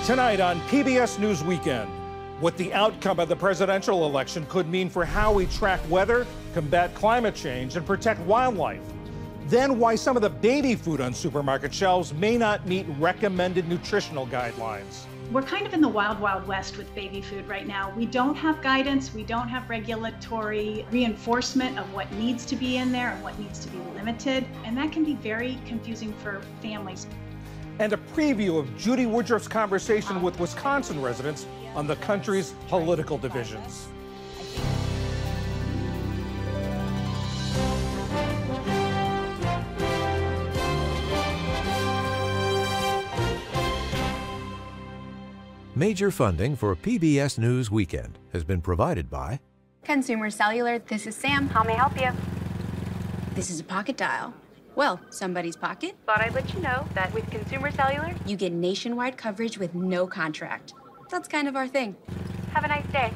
Tonight on PBS News Weekend, what the outcome of the presidential election could mean for how we track weather, combat climate change, and protect wildlife. Then why some of the baby food on supermarket shelves may not meet recommended nutritional guidelines. We're kind of in the wild, wild west with baby food right now. We don't have guidance, we don't have regulatory reinforcement of what needs to be in there and what needs to be limited, and that can be very confusing for families. And a preview of Judy Woodruff's conversation with Wisconsin residents on the country's political divisions. Major funding for PBS News Weekend has been provided by Consumer Cellular. This is Sam. How may I help you? This is a pocket dial. Well, somebody's pocket. Thought I'd let you know that with Consumer Cellular, You get nationwide coverage with no contract. That's kind of our thing. have a nice day.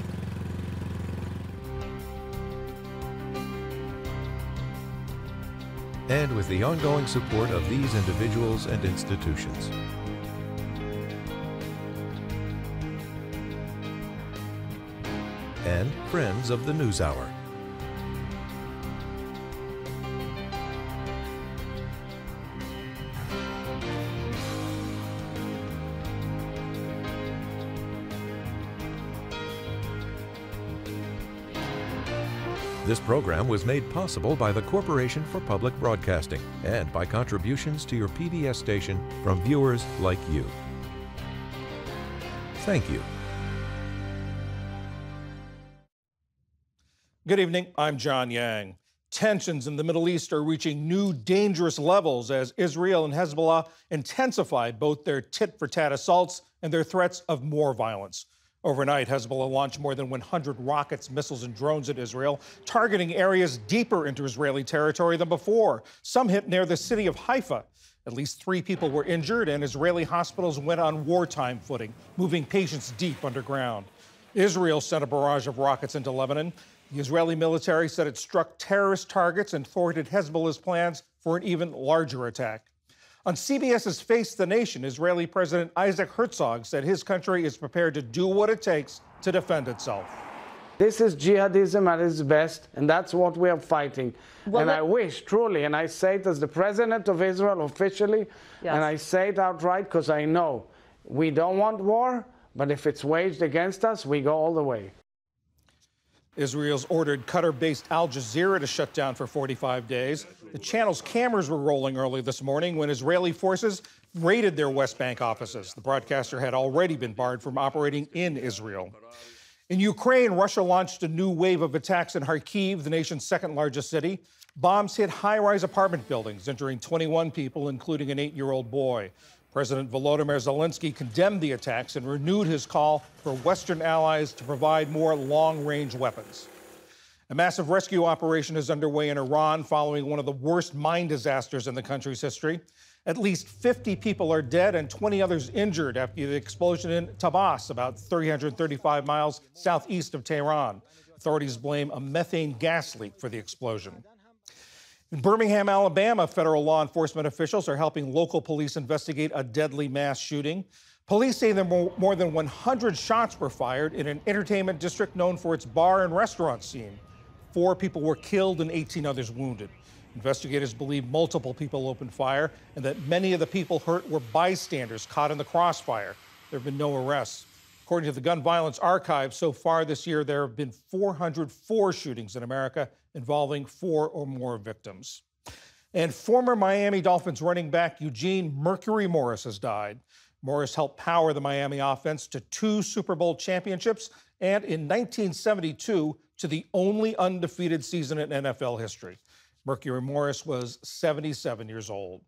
and with the ongoing support of these individuals and institutions. And friends of the NewsHour. This program was made possible by the Corporation for Public Broadcasting and by contributions to your PBS station from viewers like you. Thank you. Good evening, I'm John Yang. Tensions in the Middle East are reaching new dangerous levels as Israel and Hezbollah intensify both their tit-for-tat assaults and their threats of more violence. Overnight, Hezbollah launched more than 100 rockets, missiles, and drones at Israel, targeting areas deeper into Israeli territory than before. Some hit near the city of Haifa. At least 3 people were injured, and Israeli hospitals went on wartime footing, moving patients deep underground. Israel sent a barrage of rockets into Lebanon. The Israeli military said it struck terrorist targets and thwarted Hezbollah's plans for an even larger attack. On CBS's Face the Nation, Israeli President Isaac Herzog said his country is prepared to do what it takes to defend itself. This is jihadism at its best, and that's what we are fighting. And I wish, truly, and I say it as the President of Israel officially, and I say it outright because I know we don't want war, but if it's waged against us, we go all the way. Israel's ordered Qatar-based Al Jazeera to shut down for 45 days. The channel's cameras were rolling early this morning when Israeli forces raided their West Bank offices. The broadcaster had already been barred from operating in Israel. In Ukraine, Russia launched a new wave of attacks in Kharkiv, the nation's second-largest city. Bombs hit high-rise apartment buildings, injuring 21 people, including an 8-year-old boy. President Volodymyr Zelensky condemned the attacks and renewed his call for Western allies to provide more long-range weapons. A massive rescue operation is underway in Iran following one of the worst mine disasters in the country's history. At least 50 people are dead and 20 others injured after the explosion in Tabas, about 335 miles southeast of Tehran. Authorities blame a methane gas leak for the explosion. In Birmingham, Alabama, federal law enforcement officials are helping local police investigate a deadly mass shooting. Police say more than 100 shots were fired in an entertainment district known for its bar and restaurant scene. 4 people were killed and 18 others wounded. Investigators believe multiple people opened fire and that many of the people hurt were bystanders caught in the crossfire. There have been no arrests. According to the Gun Violence Archive, so far this year, there have been 404 shootings in America involving 4 or more victims. And former Miami Dolphins running back Eugene Mercury Morris has died. Morris helped power the Miami offense to 2 Super Bowl championships and in 1972 to the only undefeated season in NFL history. Mercury Morris was 77 years old.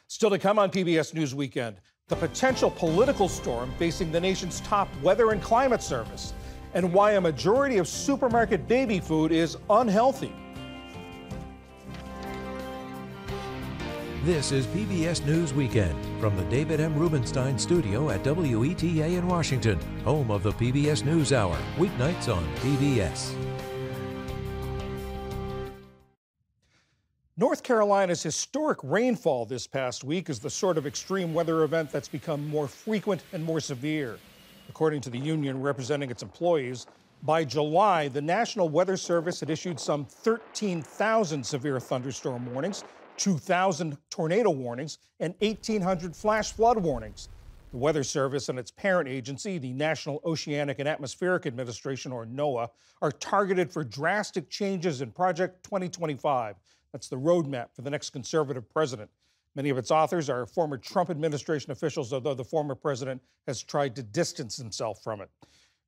Still to come on PBS News Weekend, the potential political storm facing the nation's top weather and climate service, and why a majority of supermarket baby food is unhealthy. This is PBS News Weekend from the David M. Rubenstein studio at WETA in Washington, home of the PBS NewsHour, weeknights on PBS. North Carolina's historic rainfall this past week is the sort of extreme weather event that's become more frequent and more severe. According to the union representing its employees, by July, the National Weather Service had issued some 13,000 severe thunderstorm warnings, 2,000 tornado warnings, and 1,800 flash flood warnings. The Weather Service and its parent agency, the National Oceanic and Atmospheric Administration, or NOAA, are targeted for drastic changes in Project 2025. That's the roadmap for the next conservative president. Many of its authors are former Trump administration officials, although the former president has tried to distance himself from it.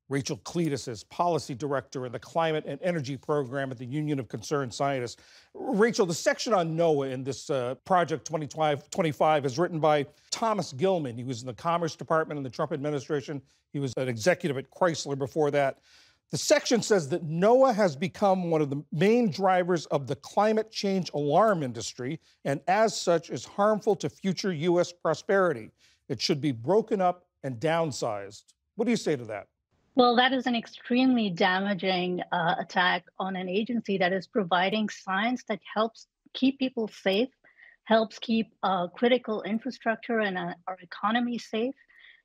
Rachel Cletus is policy director in the Climate and Energy Program at the Union of Concerned Scientists. Rachel, the section on NOAA in this Project 2025 is written by Thomas Gilman. He was in the Commerce Department in the Trump administration. He was an executive at Chrysler before that. The section says that NOAA has become one of the main drivers of the climate change alarm industry, and as such is harmful to future U.S. prosperity. It should be broken up and downsized. What do you say to that? Well, that is an extremely damaging attack on an agency that is providing science that helps keep people safe, helps keep critical infrastructure and our economy safe.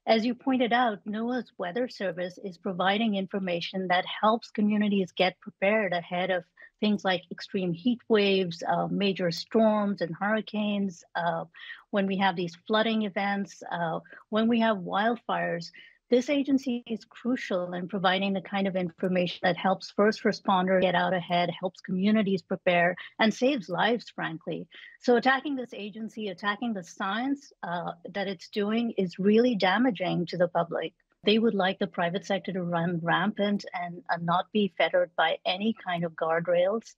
As you pointed out, NOAA's Weather Service is providing information that helps communities get prepared ahead of things like extreme heat waves, major storms and hurricanes, when we have these flooding events, when we have wildfires. This agency is crucial in providing the kind of information that helps first responders get out ahead, helps communities prepare, and saves lives, frankly. So attacking this agency, attacking the science that it's doing is really damaging to the public. They would like the private sector to run rampant and not be fettered by any kind of guardrails.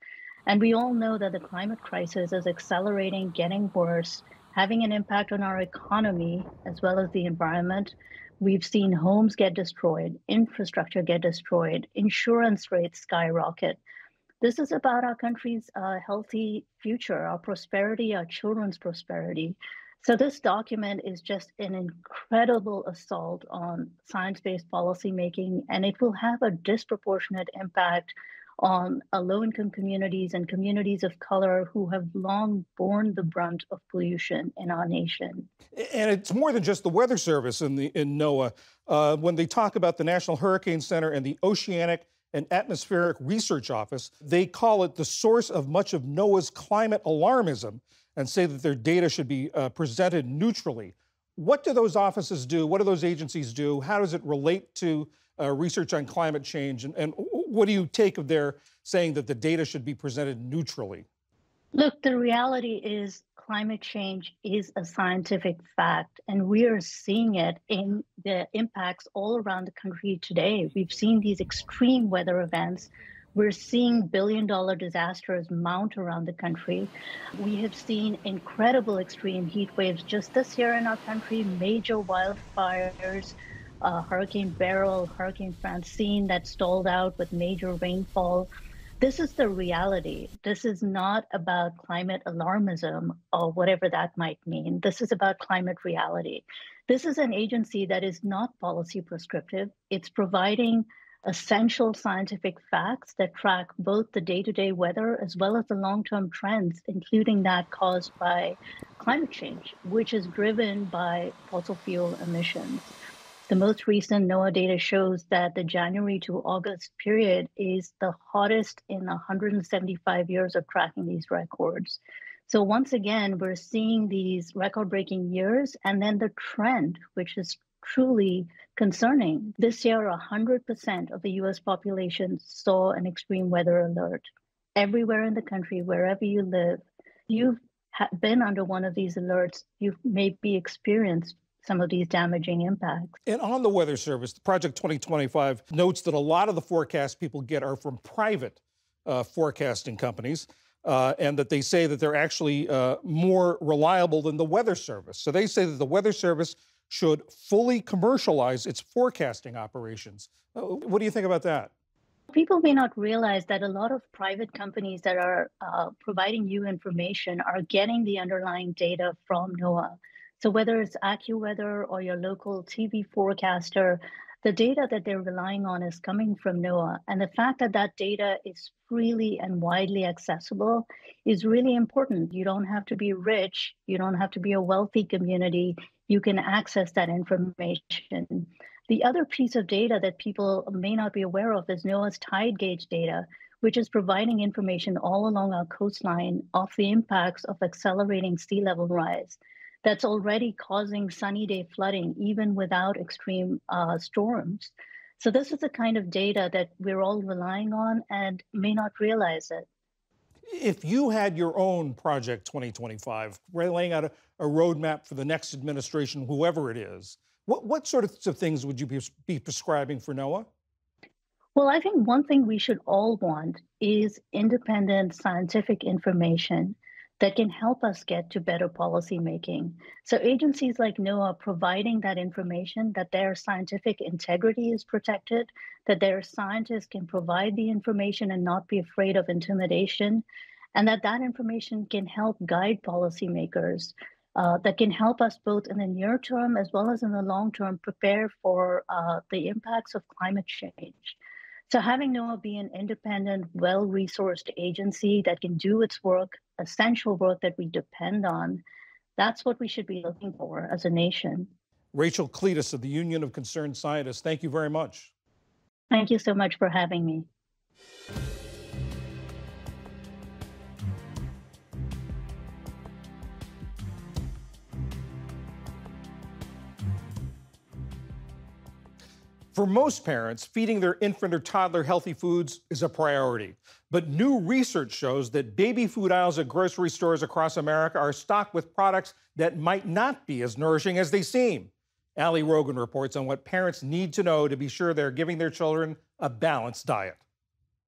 And we all know that the climate crisis is accelerating, getting worse, having an impact on our economy as well as the environment. We've seen homes get destroyed, infrastructure get destroyed, insurance rates skyrocket. This is about our country's healthy future, our prosperity, our children's prosperity. So this document is just an incredible assault on science-based policymaking, and it will have a disproportionate impact on low-income communities and communities of color who have long borne the brunt of pollution in our nation. And it's more than just the Weather Service in NOAA. When they talk about the National Hurricane Center and the Oceanic and Atmospheric Research Office, they call it the source of much of NOAA's climate alarmism and say that their data should be presented neutrally. What do those offices do? What do those agencies do? How does it relate to research on climate change? And what do you take of their saying that the data should be presented neutrally? Look, the reality is climate change is a scientific fact, and we are seeing it in the impacts all around the country today. We've seen these extreme weather events. We're seeing billion-dollar disasters mount around the country. We have seen incredible extreme heat waves just this year in our country, major wildfires, Hurricane Beryl, Hurricane Francine that stalled out with major rainfall. This is the reality. This is not about climate alarmism or whatever that might mean. This is about climate reality. This is an agency that is not policy prescriptive. It's providing essential scientific facts that track both the day-to-day weather as well as the long-term trends, including that caused by climate change, which is driven by fossil fuel emissions. The most recent NOAA data shows that the January to August period is the hottest in 175 years of tracking these records. So once again, we're seeing these record-breaking years, and then the trend, which is truly concerning. This year, 100% of the US population saw an extreme weather alert. Everywhere in the country, wherever you live, you've been under one of these alerts. You've maybe experienced some of these damaging impacts. And on the Weather Service, the Project 2025 notes that a lot of the forecasts people get are from private forecasting companies, and that they say that they're actually more reliable than the Weather Service. So they say that the Weather Service should fully commercialize its forecasting operations. What do you think about that? People may not realize that a lot of private companies that are providing you information are getting the underlying data from NOAA. So whether it's AccuWeather or your local TV forecaster, the data that they're relying on is coming from NOAA. And the fact that that data is freely and widely accessible is really important. You don't have to be rich. You don't have to be a wealthy community. You can access that information. The other piece of data that people may not be aware of is NOAA's tide gauge data, which is providing information all along our coastline of the impacts of accelerating sea level rise that's already causing sunny day flooding, even without extreme storms. So this is the kind of data that we're all relying on and may not realize it. If you had your own Project 2025, laying out a roadmap for the next administration, whoever it is, what sort of things would you be prescribing for NOAA? Well, I think one thing we should all want is independent scientific information that can help us get to better policy making. So agencies like NOAA providing that information, that their scientific integrity is protected, that their scientists can provide the information and not be afraid of intimidation, and that that information can help guide policymakers, that can help us both in the near term as well as in the long term prepare for the impacts of climate change. So having NOAA be an independent, well-resourced agency that can do its work, essential work that we depend on, that's what we should be looking for as a nation. Rachel Cleetus of the Union of Concerned Scientists, thank you very much. Thank you so much for having me. For most parents, feeding their infant or toddler healthy foods is a priority. But new research shows that baby food aisles at grocery stores across America are stocked with products that might not be as nourishing as they seem. Ali Rogan reports on what parents need to know to be sure they're giving their children a balanced diet.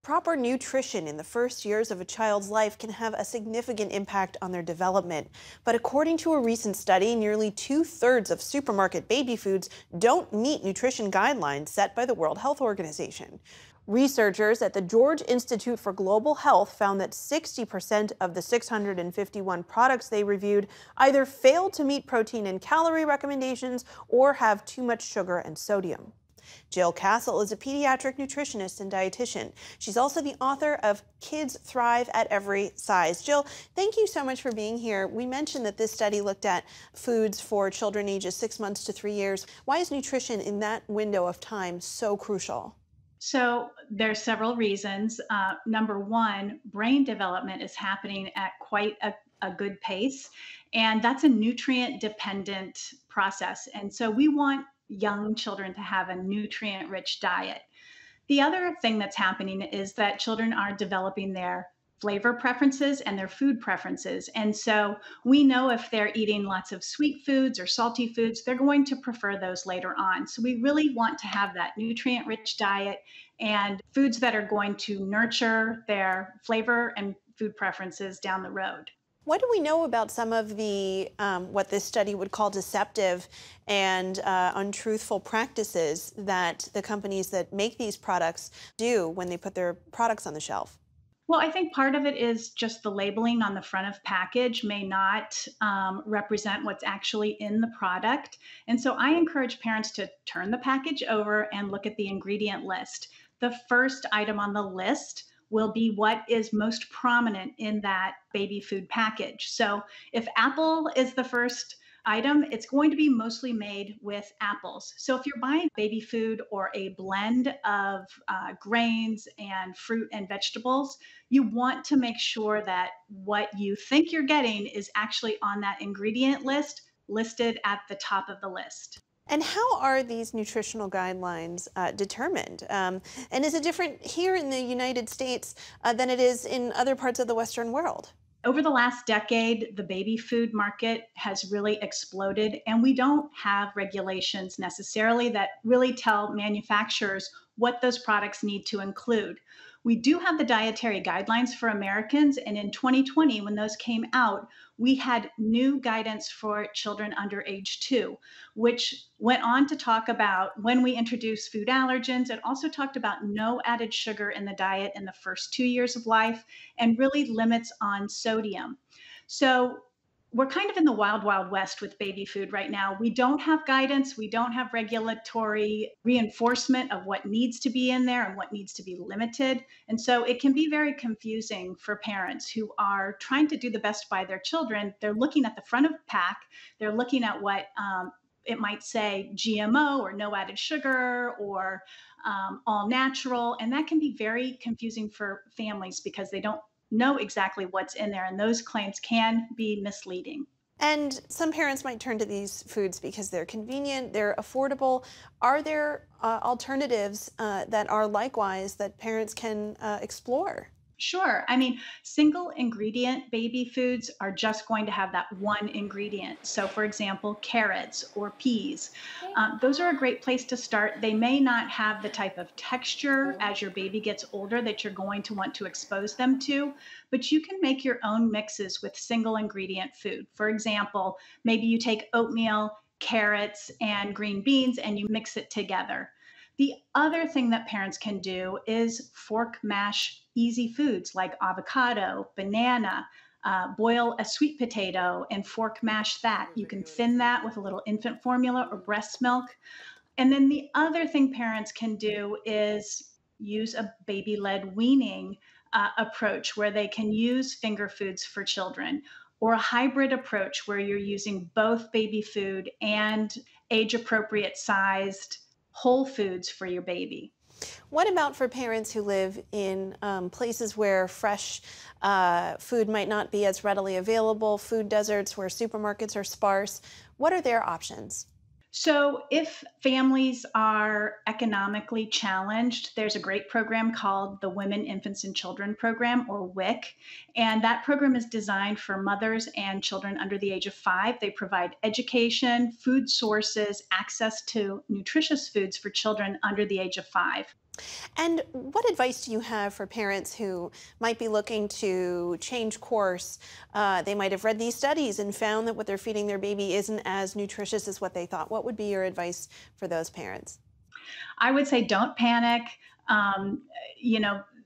Proper nutrition in the first years of a child's life can have a significant impact on their development. But according to a recent study, nearly 2/3 of supermarket baby foods don't meet nutrition guidelines set by the World Health Organization. Researchers at the George Institute for Global Health found that 60% of the 651 products they reviewed either failed to meet protein and calorie recommendations or have too much sugar and sodium. Jill Castle is a pediatric nutritionist and dietitian. She's also the author of Kids Thrive at Every Size. Jill, thank you so much for being here. We mentioned that this study looked at foods for children ages 6 months to 3 years. Why is nutrition in that window of time so crucial? So there's several reasons. Number one, brain development is happening at quite a good pace, and that's a nutrient-dependent process. And so we want young children to have a nutrient-rich diet. The other thing that's happening is that children are developing their flavor preferences and their food preferences. And so we know if they're eating lots of sweet foods or salty foods, they're going to prefer those later on. So we really want to have that nutrient-rich diet and foods that are going to nurture their flavor and food preferences down the road. What do we know about some of the, what this study would call deceptive and untruthful practices that the companies that make these products do when they put their products on the shelf? Well, I think part of it is just the labeling on the front of package may not represent what's actually in the product. And so I encourage parents to turn the package over and look at the ingredient list. The first item on the list will be what is most prominent in that baby food package. So if apple is the first item, it's going to be mostly made with apples. So if you're buying baby food or a blend of grains and fruit and vegetables, you want to make sure that what you think you're getting is actually on that ingredient list, listed at the top of the list. And how are these nutritional guidelines determined? And is it different here in the United States than it is in other parts of the Western world? Over the last decade, the baby food market has really exploded, and we don't have regulations necessarily that really tell manufacturers what those products need to include. We do have the dietary guidelines for Americans, and in 2020, when those came out, we had new guidance for children under age 2, which went on to talk about when we introduce food allergens. It also talked about no added sugar in the diet in the first 2 years of life and really limits on sodium. So We're kind of in the wild, wild west with baby food right now. We don't have guidance. We don't have regulatory reinforcement of what needs to be in there and what needs to be limited. And so it can be very confusing for parents who are trying to do the best by their children. They're looking at the front of the pack. They're looking at what it might say GMO or no added sugar or all natural. And that can be very confusing for families because they don't know exactly what's in there, and those claims can be misleading. And some parents might turn to these foods because they're convenient, they're affordable. Are there alternatives that are likewise that parents can explore? Sure. I mean, single ingredient baby foods are just going to have that one ingredient. So, for example, carrots or peas. Those are a great place to start. They may not have the type of texture as your baby gets older that you're going to want to expose them to, but you can make your own mixes with single ingredient food. For example, maybe you take oatmeal, carrots, and green beans and you mix it together. The other thing that parents can do is fork mash easy foods like avocado, banana, boil a sweet potato and fork mash that. You can thin that with a little infant formula or breast milk. And then the other thing parents can do is use a baby-led weaning approach where they can use finger foods for children, or a hybrid approach where you're using both baby food and age-appropriate sized whole foods for your baby. What about for parents who live in places where fresh food might not be as readily available, food deserts where supermarkets are sparse? What are their options? So if families are economically challenged, there's a great program called the Women, Infants, and Children Program, or WIC. And that program is designed for mothers and children under the age of 5. They provide education, food sources, access to nutritious foods for children under the age of 5. And what advice do you have for parents who might be looking to change course? They might have read these studies and found that what they're feeding their baby isn't as nutritious as what they thought. What would be your advice for those parents? I would say don't panic.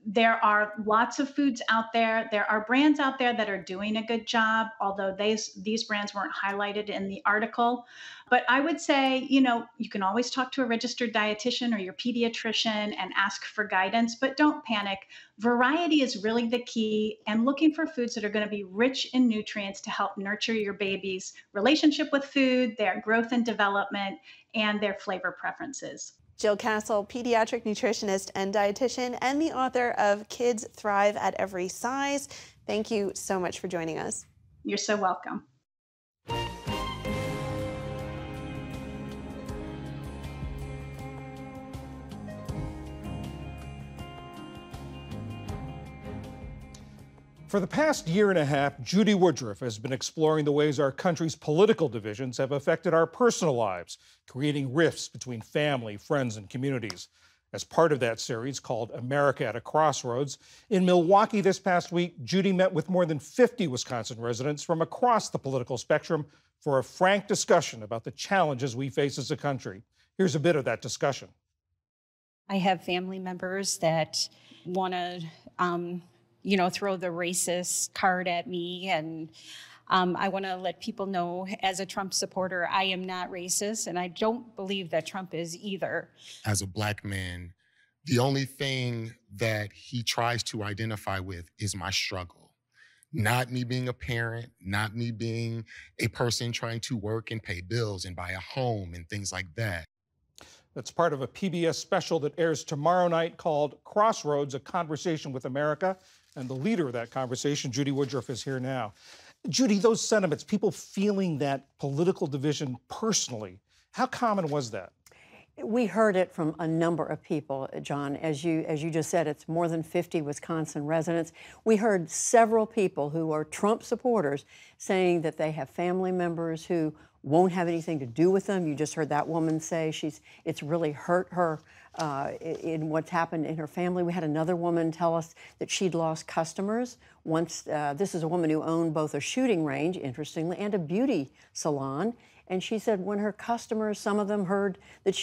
There are lots of foods out there. There are brands out there that are doing a good job, although these brands weren't highlighted in the article. But I would say, you can always talk to a registered dietitian or your pediatrician and ask for guidance, but don't panic. Variety is really the key, and looking for foods that are going to be rich in nutrients to help nurture your baby's relationship with food, their growth and development, and their flavor preferences. Jill Castle, pediatric nutritionist and dietitian, and the author of Kids Thrive at Every Size. Thank you so much for joining us. You're so welcome. For the past year and a half, Judy Woodruff has been exploring the ways our country's political divisions have affected our personal lives, creating rifts between family, friends, and communities. As part of that series called America at a Crossroads, in Milwaukee this past week, Judy met with more than 50 Wisconsin residents from across the political spectrum for a frank discussion about the challenges we face as a country. Here's a bit of that discussion. I have family members that want to throw the racist card at me. And I want to let people know, as a Trump supporter, I am not racist, and I don't believe that Trump is either. As a Black man, the only thing that he tries to identify with is my struggle. Not me being a parent, not me being a person trying to work and pay bills and buy a home and things like that. That's part of a PBS special that airs tomorrow night called Crossroads, A Conversation with America. And the leader of that conversation, Judy Woodruff, is here now. Judy, those sentiments, people feeling that political division personally, how common was that? We heard it from a number of people, John. As you just said, it's more than 50 Wisconsin residents. We heard several people who are Trump supporters saying that they have family members who won't have anything to do with them. You just heard that woman say it's really hurt her in what's happened in her family. We had another woman tell us that she'd lost customers once. This is a woman who owned both a shooting range, interestingly, and a beauty salon. And she said when her customers, some of them heard that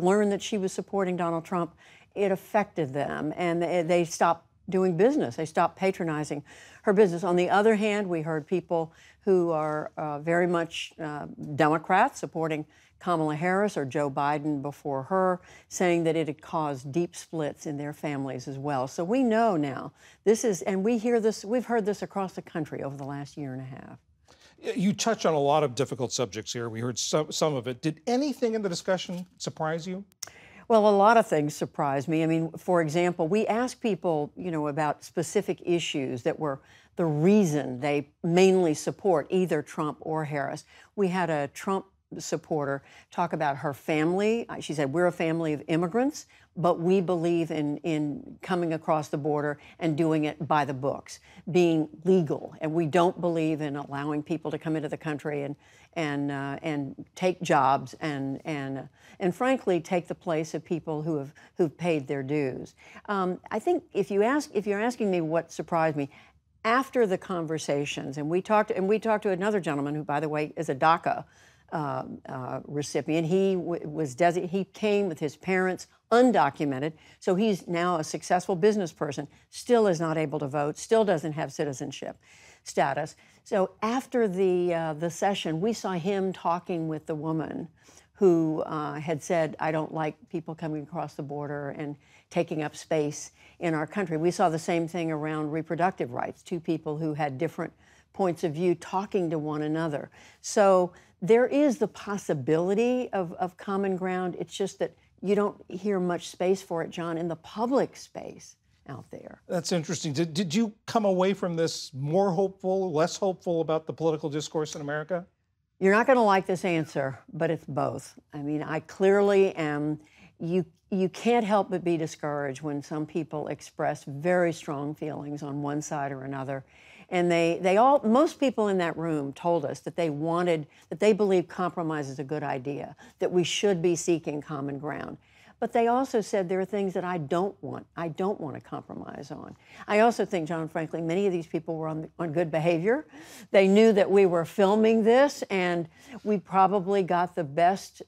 learned that she was supporting Donald Trump, it affected them, and they stopped doing business. They stopped patronizing her business. On the other hand, we heard people who are very much Democrats supporting Kamala Harris or Joe Biden before her, saying that it had caused deep splits in their families as well. So we know now this is, and we hear this, we've heard this across the country over the last year and a half. You touch on a lot of difficult subjects here. We heard some of it. Did anything in the discussion surprise you? Well, a lot of things surprised me. I mean, for example, we asked people, you know, about specific issues that were the reason they mainly support either Trump or Harris. We had a Trump supporter talk about her family. She said, we're a family of immigrants, but we believe in coming across the border and doing it by the books, being legal. And we don't believe in allowing people to come into the country and take jobs and frankly take the place of people who've paid their dues. I think if you're asking me what surprised me, after the conversations, and we talked to another gentleman who, by the way, is a DACA recipient. He came with his parents, undocumented, so he's now a successful business person, still is not able to vote, still doesn't have citizenship status. So after the session, we saw him talking with the woman who had said, I don't like people coming across the border and taking up space in our country. We saw the same thing around reproductive rights, two people who had different points of view talking to one another. So there is the possibility of common ground. It's just that you don't hear much space for it, John, in the public space out there. That's interesting. Did you come away from this more hopeful, less hopeful about the political discourse in America? You're not going to like this answer, but it's both. I mean, I clearly am. You can't help but be discouraged when some people express very strong feelings on one side or another. And most people in that room told us that they believe compromise is a good idea, that we should be seeking common ground. But they also said there are things that I don't want to compromise on. I also think, John, frankly, many of these people were on good behavior. They knew that we were filming this, and we probably got the best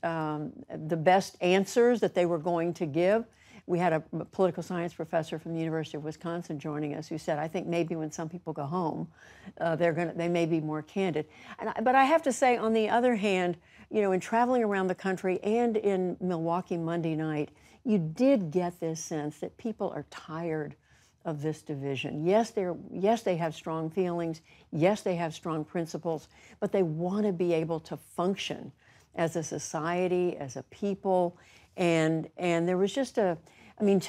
answers that they were going to give. We had a political science professor from the University of Wisconsin joining us who said, I think maybe when some people go home, they may be more candid. But I have to say, on the other hand, you know, in traveling around the country and in Milwaukee Monday night, you did get this sense that people are tired of this division. Yes, they have strong feelings. Yes, they have strong principles, but they want to be able to function as a society, as a people. And there was just to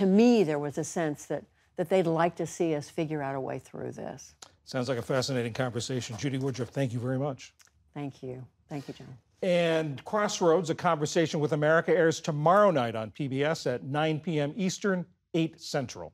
me, there was a sense that they'd like to see us figure out a way through this. Sounds like a fascinating conversation. Judy Woodruff, thank you very much. Thank you. Thank you, John. And Crossroads, A Conversation with America, airs tomorrow night on PBS at 9 p.m. Eastern, 8 Central.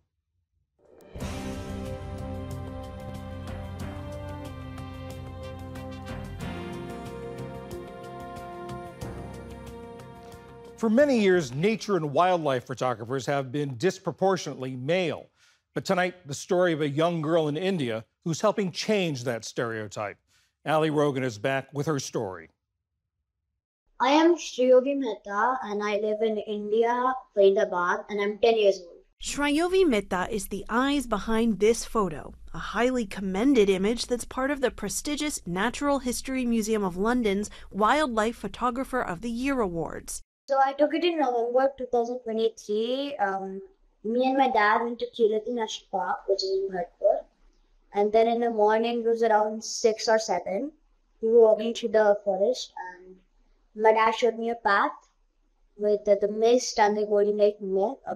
For many years, nature and wildlife photographers have been disproportionately male. But tonight, the story of a young girl in India who's helping change that stereotype. Ali Rogan is back with her story. I am Shriyogi Mehta and I live in India, Faridabad, and I'm 10 years old. Shriyogi Mehta is the eyes behind this photo, a highly commended image that's part of the prestigious Natural History Museum of London's Wildlife Photographer of the Year Awards. So I took it in November 2023. Me and my dad went to Kirati National Park, which is in Bharatpur. And then in the morning, it was around 6 or 7. We were walking through the forest and my dad showed me a path with the mist and the golden light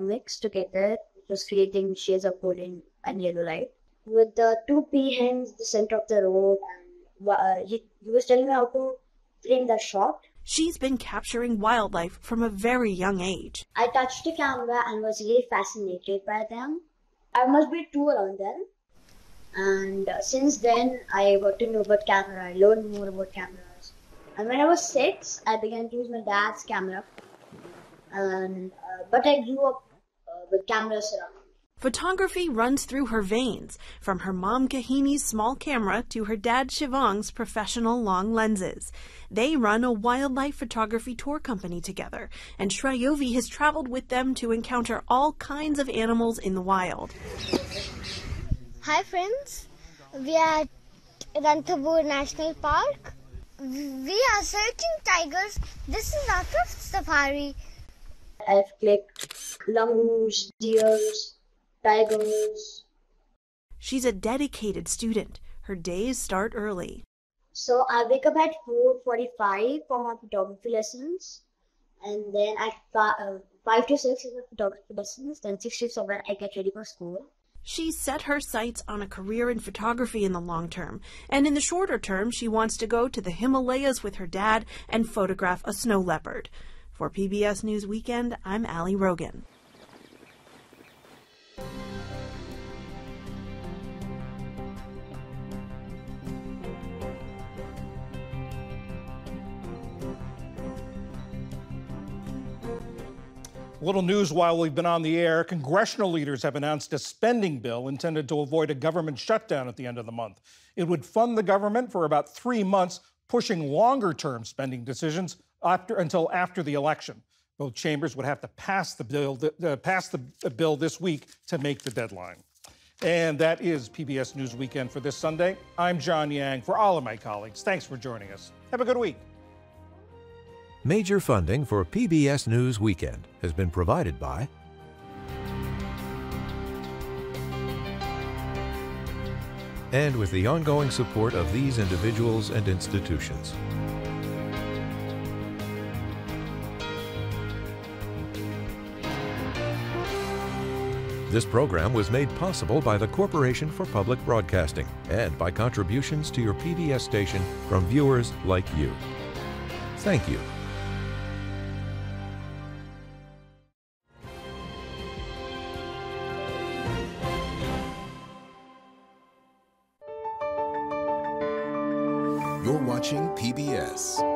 mix together. It was creating shades of golden and yellow light. With the 2 peahens in the center of the road, and he was telling me how to frame the shot. She's been capturing wildlife from a very young age. I touched the camera and was really fascinated by them. I must be 2 around then. And since then, I got to know about camera. I learned more about cameras. And when I was 6, I began to use my dad's camera. But I grew up with cameras around. Photography runs through her veins, from her mom Kahini's small camera to her dad Shivang's professional long lenses. They run a wildlife photography tour company together, and Shrayovi has traveled with them to encounter all kinds of animals in the wild. Hi friends, we are at Ranthambore National Park. We are searching tigers. This is our 5th safari. I've clicked llamas, deers, tigers. She's a dedicated student. Her days start early. So I wake up at 4:45 for my photography lessons, and then at 5 to 6 is my photography lessons, then 6 to 7 I get ready for school. She's set her sights on a career in photography in the long term, and in the shorter term she wants to go to the Himalayas with her dad and photograph a snow leopard. For PBS News Weekend, I'm Allie Rogan. A little news while we've been on the air. Congressional leaders have announced a spending bill intended to avoid a government shutdown at the end of the month. It would fund the government for about 3 months, pushing longer-term spending decisions until after the election. Both chambers would have to pass the bill this week to make the deadline. And that is PBS News Weekend for this Sunday. I'm John Yang. For all of my colleagues, thanks for joining us. Have a good week. Major funding for PBS News Weekend has been provided by and with the ongoing support of these individuals and institutions. This program was made possible by the Corporation for Public Broadcasting and by contributions to your PBS station from viewers like you. Thank you. You're watching PBS.